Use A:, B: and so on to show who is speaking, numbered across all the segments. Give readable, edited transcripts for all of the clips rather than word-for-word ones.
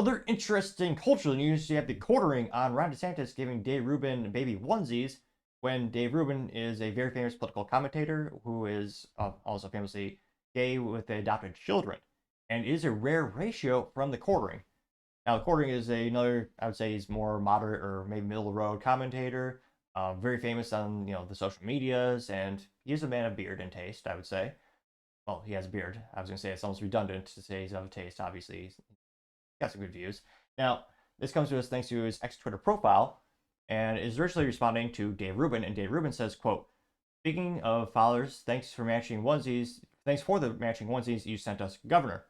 A: Other interesting cultural news, you have the quartering on Ron DeSantis giving Dave Reuban baby onesies when Dave Reuban is a very famous political commentator who is also famously gay with adopted children. And it is a rare ratio from the quartering. Now, the quartering is another, I would say, he's more moderate or maybe middle of the road commentator, very famous on the social medias, and he's a man of beard and taste, I would say. Well, he has a beard. I was going to say it's almost redundant to say he's of taste. Obviously, he's got some good views. Now, this comes to us thanks to his ex-Twitter profile, and is originally responding to Dave Reuban, and Dave Reuban says, quote, "Speaking of followers, thanks for the matching onesies you sent us, Governor."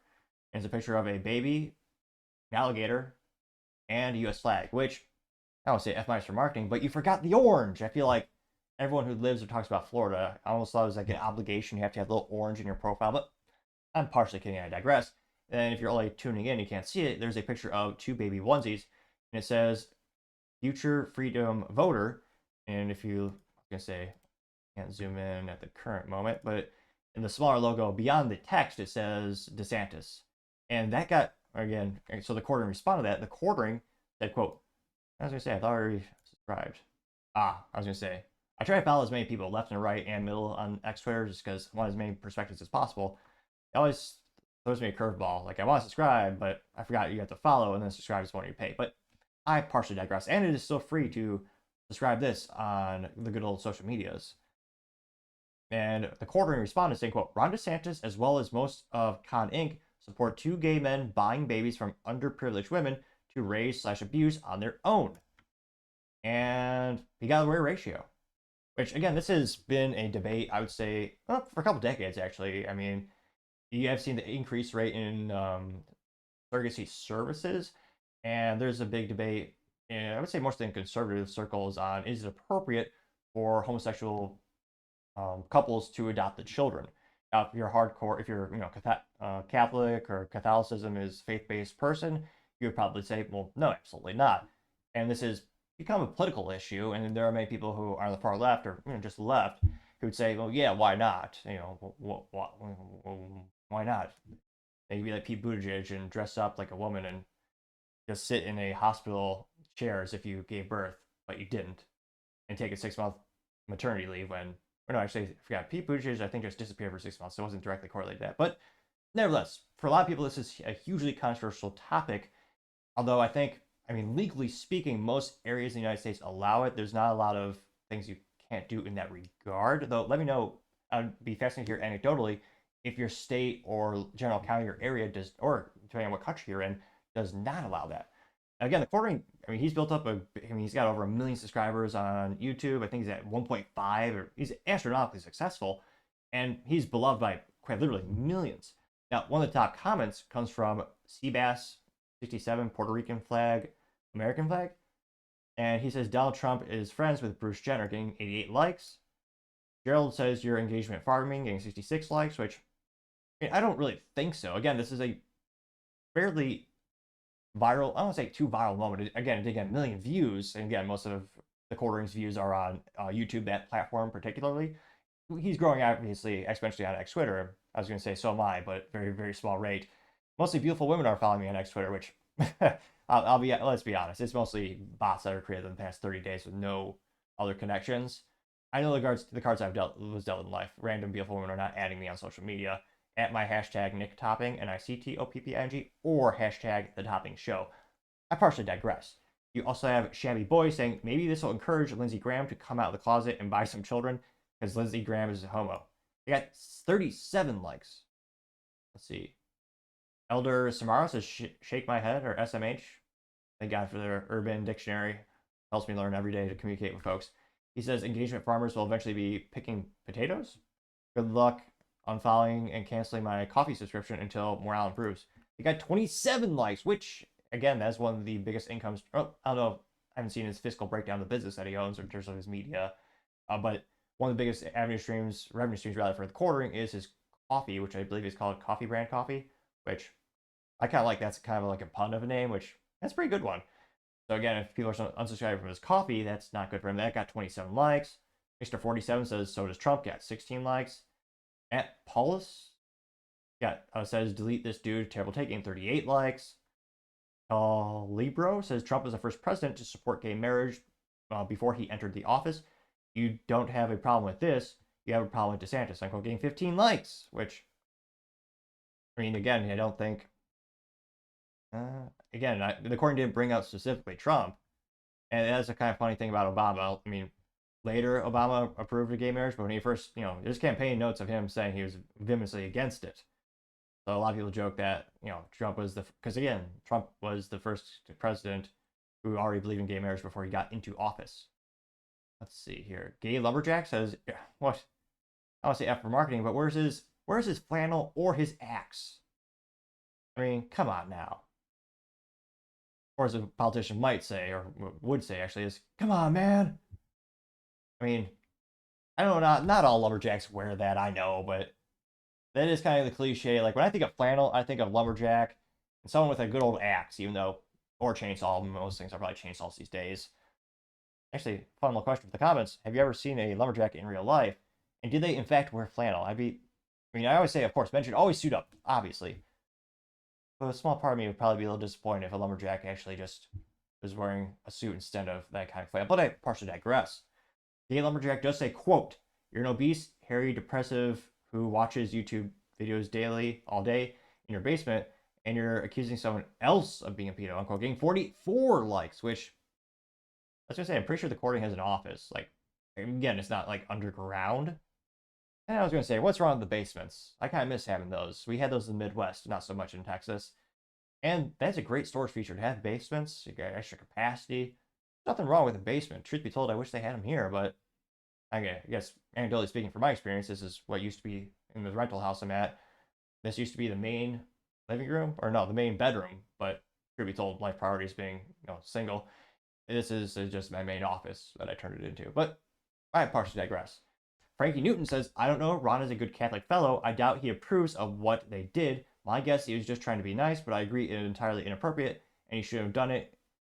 A: And it's a picture of a baby, an alligator, and a U.S. flag, which I don't say F minus for marketing, but you forgot the orange. I feel like everyone who lives or talks about Florida, I almost thought it was like an obligation. You have to have a little orange in your profile, but I'm partially kidding. I digress. And if you're only tuning in, you can't see it. There's a picture of two baby onesies, and it says "Future Freedom Voter." And if you, I was gonna say, can't zoom in at the current moment, but in the smaller logo beyond the text, it says DeSantis. And that got, again, so the quartering responded to that. The quartering said, quote, I was gonna say, I thought I already subscribed. I was gonna say, I try to follow as many people left and right and middle on X Twitter just because I want as many perspectives as possible. It always throws me a curveball. Like, I want to subscribe, but I forgot you have to follow, and then subscribe is one you pay. But I partially digress, and it is still free to subscribe this on the good old social medias. And the quartering responded saying, quote, "Ron DeSantis, as well as most of Con Inc., support two gay men buying babies from underprivileged women to raise/abuse on their own." And he got a rare ratio, which, again, this has been a debate, I would say, well, for a couple decades, actually. I mean, you have seen the increased rate in surrogacy services, and there's a big debate, I would say mostly in conservative circles, on is it appropriate for homosexual couples to adopt the children. Now, if you're hardcore, if you're Catholic or Catholicism is faith-based person, you would probably say, well, no, absolutely not. And this has become a political issue, and there are many people who are on the far left or just left who would say, well, yeah, why not? Why not? They could be like Pete Buttigieg and dress up like a woman and just sit in a hospital chair as if you gave birth, but you didn't, and take a 6-month maternity leave when, or no, actually, I forgot. Pete Buttigieg, I think, just disappeared for 6 months, so it wasn't directly correlated to that. But nevertheless, for a lot of people, this is a hugely controversial topic. Although I mean, legally speaking, most areas in the United States allow it. There's not a lot of things you can't do in that regard. Though, let me know. I'd be fascinated to hear anecdotally if your state or general county or area does, or depending on what country you're in, does not allow that. Again, the quartering, I mean, he's built up he's got over 1 million subscribers on YouTube. I think he's at 1.5, or he's astronomically successful, and he's beloved by quite literally millions. Now, one of the top comments comes from Seabass67, Puerto Rican flag, American flag, and he says Donald Trump is friends with Bruce Jenner, getting 88 likes. Gerald says your engagement farming, getting 66 likes, which I don't really think so. Again, this is a fairly viral, I don't want to say too viral moment. Again, it did get 1 million views, and again, most of the quartering's views are on YouTube, that platform particularly. He's growing obviously exponentially on X Twitter. I was going to say so am I, but very, very small rate. Mostly beautiful women are following me on X Twitter, which let's be honest, it's mostly bots that are created in the past 30 days with no other connections. I know the cards I've dealt in life. Random beautiful women are not adding me on social media at my hashtag Nick Topping, NICTOPPING, or hashtag The Topping Show. I partially digress. You also have Shabby Boy saying maybe this will encourage Lindsey Graham to come out of the closet and buy some children because Lindsey Graham is a homo. They got 37 likes. Let's see. Elder Samara says shake my head, or SMH. Thank God for their Urban Dictionary. Helps me learn every day to communicate with folks. He says engagement farmers will eventually be picking potatoes. Good luck unfollowing and canceling my coffee subscription until morale improves. He got 27 likes, which, again, that's one of the biggest incomes. Oh, I don't know. I haven't seen his fiscal breakdown of the business that he owns in terms of his media. But one of the biggest revenue streams rather, for the quartering is his coffee, which I believe is called Coffee Brand Coffee, which I kind of like. That's kind of like a pun of a name, which that's a pretty good one. So again, if people are unsubscribing from his coffee, that's not good for him. That got 27 likes. Mr. 47 says, so does Trump, got 16 likes. At Paulus says, delete this dude, terrible taking, 38 likes. Libro says Trump was the first president to support gay marriage before he entered the office. You don't have a problem with this. You have a problem with DeSantis. Unquote, getting 15 likes, which, I mean, again, I don't think. The court didn't bring out specifically Trump, and that's a kind of funny thing about Obama. I mean, later Obama approved of gay marriage, but when he first, there's campaign notes of him saying he was vehemently against it. So a lot of people joke that Trump was Trump was the first president who already believed in gay marriage before he got into office. Let's see here. Gay lumberjack says, what? I want to say F for marketing, but where's his flannel or his axe? I mean, come on now. Or as a politician might say, or would say actually, is come on, man. I mean, I don't know, not all lumberjacks wear that, I know, but that is kind of the cliche. Like when I think of flannel, I think of lumberjack and someone with a good old axe, or chainsaw. Most things are probably chainsaws these days. Actually, fun little question for the comments. Have you ever seen a lumberjack in real life? And did they in fact wear flannel? I always say, of course, men should always suit up, obviously. But a small part of me would probably be a little disappointed if a lumberjack actually just was wearing a suit instead of that kind of flannel. But I partially digress. Gay lumberjack does say, quote, "You're an obese, hairy, depressive who watches YouTube videos daily, all day, in your basement, and you're accusing someone else of being a pedo," unquote, getting 44 likes, which, I was going to say, I'm pretty sure the courting has an office. Like, again, it's not, like, underground. And I was going to say, what's wrong with the basements? I kind of miss having those. We had those in the Midwest, not so much in Texas. And that's a great storage feature to have basements. You got extra capacity. Nothing wrong with a basement. Truth be told, I wish they had them here, but I guess, anecdotally speaking, from my experience, this is what used to be in the rental house I'm at. This used to be the main living room, or no, the main bedroom, but truth be told, life priorities being, single, this is just my main office that I turned it into. But I partially digress. Frankie Newton says, "I don't know, Ron is a good Catholic fellow. I doubt he approves of what they did. My guess he was just trying to be nice, but I agree it is entirely inappropriate, and he should have done it.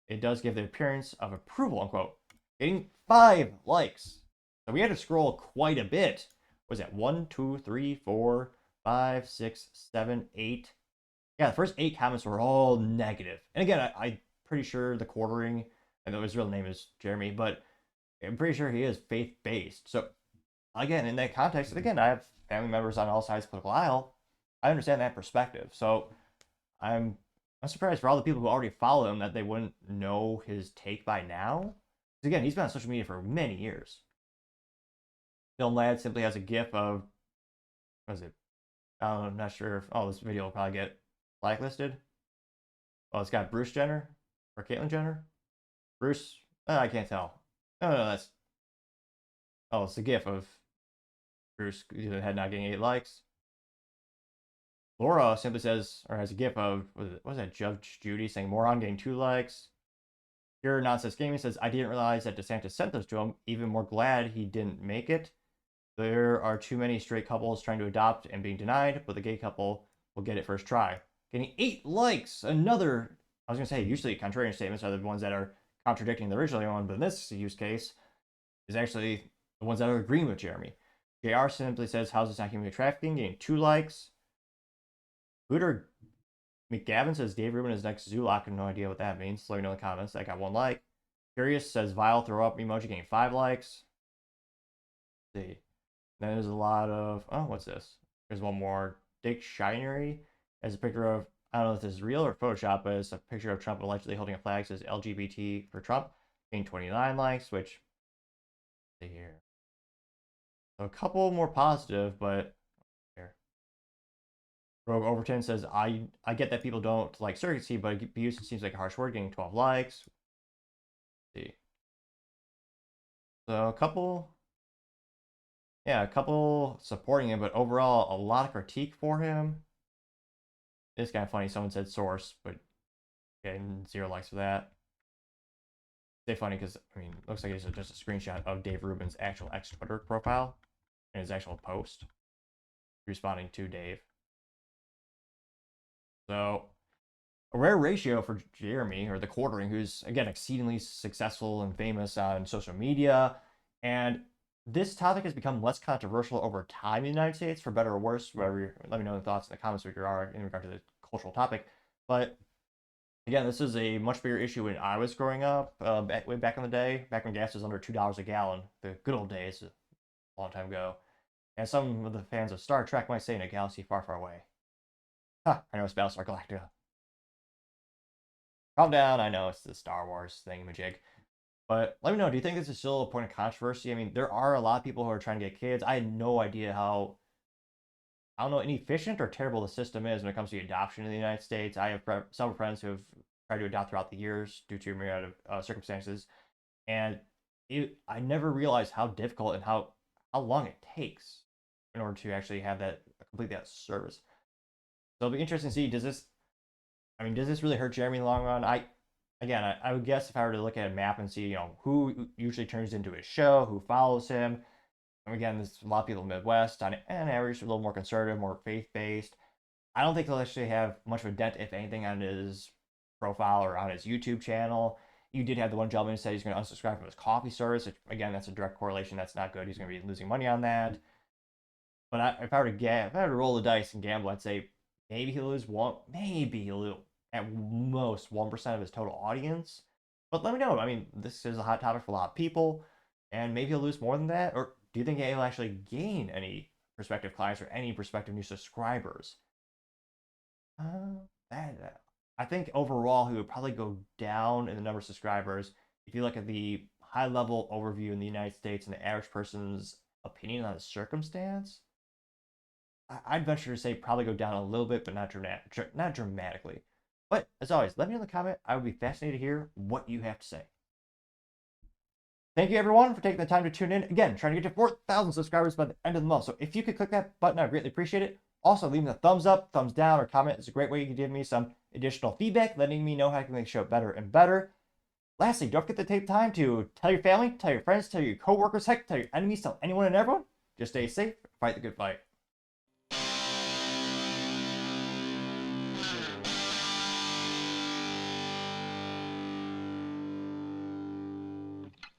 A: It does give the appearance of approval," unquote. Getting 5 likes. So we had to scroll quite a bit. Was that 1, 2, 3, 4, 5, 6, 7, 8? Yeah, the first 8 comments were all negative. And again, I'm pretty sure the quartering, I know his real name is Jeremy, but I'm pretty sure he is faith-based. So again, in that context, again, I have family members on all sides of the political aisle. I understand that perspective. So I'm surprised for all the people who already follow him that they wouldn't know his take by now. Because again, he's been on social media for many years. Film Lad simply has a gif of, what is it? I'm not sure if, this video will probably get blacklisted. It's got Bruce Jenner or Caitlyn Jenner. Bruce, I can't tell. No, it's a gif of Bruce had not getting 8 likes. Laura simply says, or has a gif of, what was that, Judge Judy saying moron getting 2 likes. Pure Nonsense Gaming says, "I didn't realize that DeSantis sent those to him. Even more glad he didn't make it. There are too many straight couples trying to adopt and being denied, but the gay couple will get it first try." Getting 8 likes. Another, I was going to say, usually contrarian statements are the ones that are contradicting the original one, but in this use case is actually the ones that are agreeing with Jeremy. JR simply says, "How's this not human trafficking?" Getting 2 likes. Hooter McGavin says, "Dave Reuban is next Zulak." I have no idea what that means. Let me know in the comments. I got 1 like. Curious says, "Vile throw up emoji," getting 5 likes. Let's see. Then there's a lot of, what's this? There's one more. Dick Shinery has a picture of, I don't know if this is real or Photoshop, but it's a picture of Trump allegedly holding a flag that says LGBT for Trump, getting 29 likes, which, let's see here. So a couple more positive, but here. Rogue Overton says, I get that people don't like surrogacy, but abuse seems like a harsh word, getting 12 likes. Let's see. So a couple supporting him, but overall, a lot of critique for him. It's kind of funny. Someone said source, but getting 0 likes for that. It's funny because, it looks like it's just a screenshot of Dave Reuban's actual X-Twitter profile and his actual post responding to Dave. So, a rare ratio for Jeremy, or the quartering, who's, again, exceedingly successful and famous on social media. And this topic has become less controversial over time in the United States, for better or worse. Whatever, let me know the thoughts in the comments if you are in regard to the cultural topic. But Again, this is a much bigger issue when I was growing up, way back in the day, back when gas was under $2 a gallon, the good old days, a long time ago. And some of the fans of Star Trek might say in a galaxy far, far away. Ha, I know it's Battlestar Galactica. Calm down, I know it's the Star Wars thingamajig. But let me know, do you think this is still a point of controversy? I mean, there are a lot of people who are trying to get kids. I had no idea how, I don't know, inefficient or terrible the system is when it comes to adoption in the United States. I have several friends who have tried to adopt throughout the years due to a myriad of circumstances. And I never realized how difficult and how long it takes in order to actually have that, complete that service. So it'll be interesting to see, does this really hurt Jeremy in the long run? I would guess if I were to look at a map and see, who usually turns into his show, who follows him. And again, there's a lot of people in the Midwest, on average, a little more conservative, more faith-based. I don't think they'll actually have much of a dent, if anything, on his profile or on his YouTube channel. You did have the one gentleman who said he's going to unsubscribe from his coffee service, which, again, that's a direct correlation. That's not good. He's going to be losing money on that. But if I were to roll the dice and gamble, I'd say maybe he'll lose maybe he'll lose at most 1% of his total audience. But let me know. I mean, this is a hot topic for a lot of people, and maybe he'll lose more than that. Or do you think he'll actually gain any prospective clients or any prospective new subscribers? I think overall he would probably go down in the number of subscribers. If you look at the high-level overview in the United States and the average person's opinion on the circumstance, I'd venture to say probably go down a little bit, but not dramatically. But as always, let me know in the comment. I would be fascinated to hear what you have to say. Thank you everyone for taking the time to tune in. Again, trying to get to 4,000 subscribers by the end of the month. So if you could click that button, I'd greatly appreciate it. Also, leaving a thumbs up, thumbs down, or comment is a great way you can give me some additional feedback, letting me know how I can make the show better and better. Lastly, don't forget to take time to tell your family, tell your friends, tell your coworkers, heck, tell your enemies, tell anyone and everyone. Just stay safe, fight the good fight.